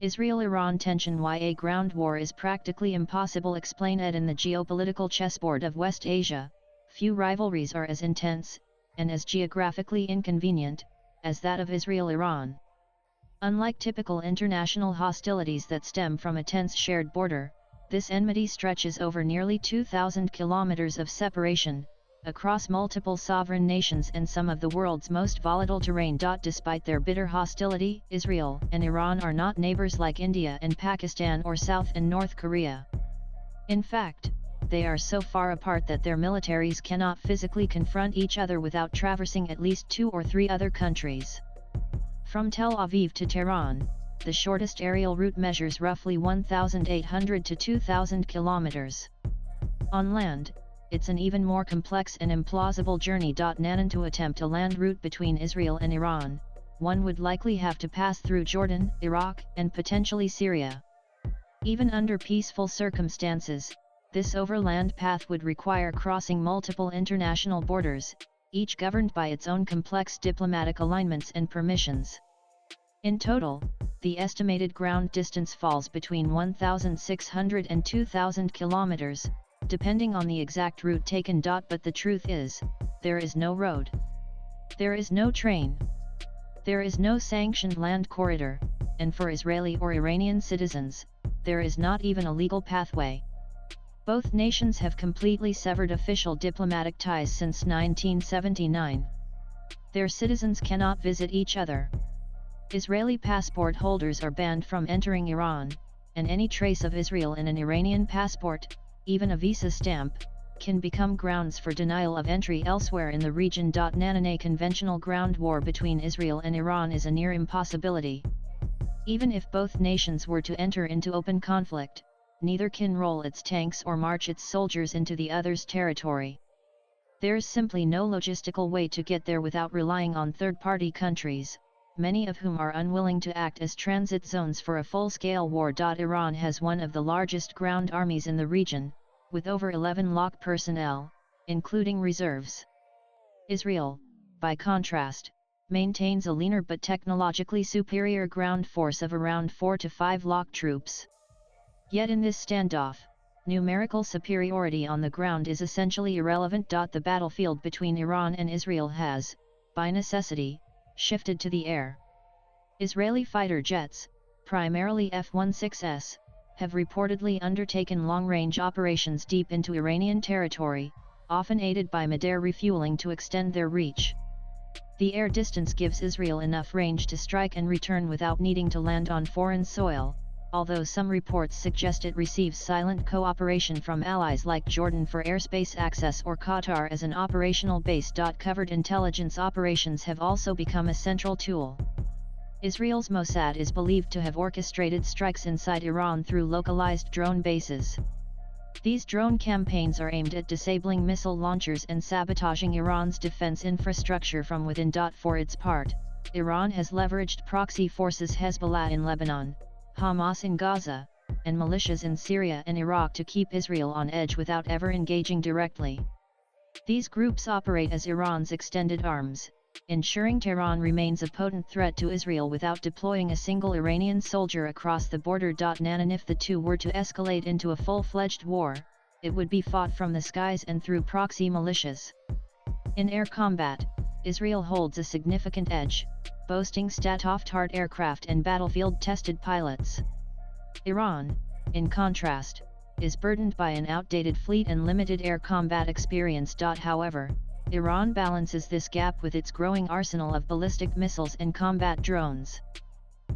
Israel-Iran tension. Why a ground war is practically impossible. Explained in the geopolitical chessboard of West Asia, few rivalries are as intense, and as geographically inconvenient, as that of Israel-Iran. Unlike typical international hostilities that stem from a tense shared border, this enmity stretches over nearly 2,000 kilometers of separation, across multiple sovereign nations and some of the world's most volatile terrain. Despite their bitter hostility, Israel and Iran are not neighbors like India and Pakistan or South and North Korea. In fact, they are so far apart that their militaries cannot physically confront each other without traversing at least 2 or 3 other countries. From Tel Aviv to Tehran, the shortest aerial route measures roughly 1,800 to 2,000 kilometers. On land, it's an even more complex and implausible journey. To attempt a land route between Israel and Iran, one would likely have to pass through Jordan, Iraq, and potentially Syria. Even under peaceful circumstances, this overland path would require crossing multiple international borders, each governed by its own complex diplomatic alignments and permissions. In total, the estimated ground distance falls between 1,600 and 2,000 kilometers, depending on the exact route taken. But the truth is, there is no road. There is no train. There is no sanctioned land corridor, and for Israeli or Iranian citizens, there is not even a legal pathway. Both nations have completely severed official diplomatic ties since 1979. Their citizens cannot visit each other. Israeli passport holders are banned from entering Iran, and any trace of Israel in an Iranian passport, even a visa stamp, can become grounds for denial of entry elsewhere in the region. A conventional ground war between Israel and Iran is a near impossibility. Even if both nations were to enter into open conflict, neither can roll its tanks or march its soldiers into the other's territory. There's simply no logistical way to get there without relying on third-party countries, many of whom are unwilling to act as transit zones for a full-scale war. Iran has one of the largest ground armies in the region, with over 11 lakh personnel, including reserves. Israel, by contrast, maintains a leaner but technologically superior ground force of around 4 to 5 lakh troops. Yet in this standoff, numerical superiority on the ground is essentially irrelevant. The battlefield between Iran and Israel has, by necessity, shifted to the air. Israeli fighter jets, primarily F-16s, have reportedly undertaken long-range operations deep into Iranian territory, often aided by mid-air refueling to extend their reach. The air distance gives Israel enough range to strike and return without needing to land on foreign soil, although some reports suggest it receives silent cooperation from allies like Jordan for airspace access or Qatar as an operational base. Covert intelligence operations have also become a central tool. Israel's Mossad is believed to have orchestrated strikes inside Iran through localized drone bases. These drone campaigns are aimed at disabling missile launchers and sabotaging Iran's defense infrastructure from within. For its part, Iran has leveraged proxy forces Hezbollah in Lebanon, Hamas in Gaza, and militias in Syria and Iraq to keep Israel on edge without ever engaging directly. These groups operate as Iran's extended arms, ensuring Tehran remains a potent threat to Israel without deploying a single Iranian soldier across the border. And if the two were to escalate into a full-fledged war, it would be fought from the skies and through proxy militias. In air combat, Israel holds a significant edge, boasting state-of-the-art aircraft and battlefield-tested pilots. Iran, in contrast, is burdened by an outdated fleet and limited air combat experience. However, Iran balances this gap with its growing arsenal of ballistic missiles and combat drones.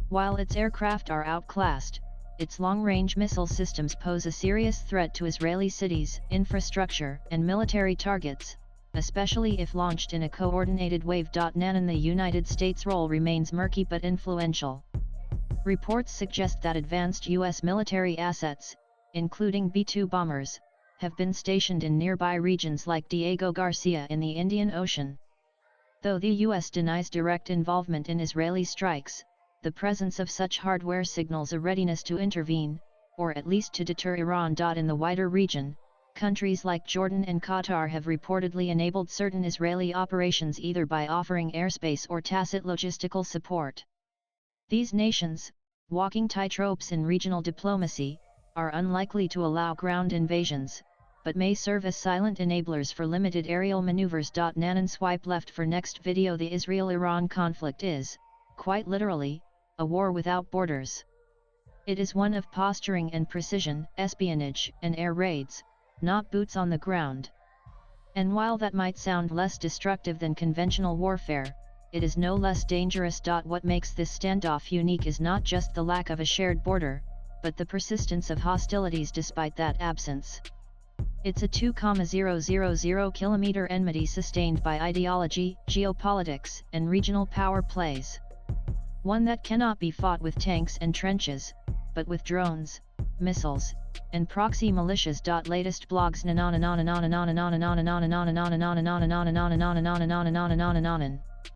While its aircraft are outclassed, its long-range missile systems pose a serious threat to Israeli cities, infrastructure, and military targets, especially if launched in a coordinated wave. In the United States' role remains murky but influential. Reports suggest that advanced U.S. military assets, including B-2 bombers, have been stationed in nearby regions like Diego Garcia in the Indian Ocean. Though the U.S. denies direct involvement in Israeli strikes, the presence of such hardware signals a readiness to intervene, or at least to deter Iran. In the wider region, countries like Jordan and Qatar have reportedly enabled certain Israeli operations either by offering airspace or tacit logistical support. These nations, walking tightropes in regional diplomacy, are unlikely to allow ground invasions, but may serve as silent enablers for limited aerial maneuvers. Nanan swipe left for next video. The Israel-Iran conflict is, quite literally, a war without borders. It is one of posturing and precision, espionage and air raids, not boots on the ground. And while that might sound less destructive than conventional warfare, it is no less dangerous. What makes this standoff unique is not just the lack of a shared border, but the persistence of hostilities despite that absence. It's a 2,000 kilometer enmity sustained by ideology, geopolitics, and regional power plays. One that cannot be fought with tanks and trenches, but with drones, missiles, and proxy militias. Latest blogs.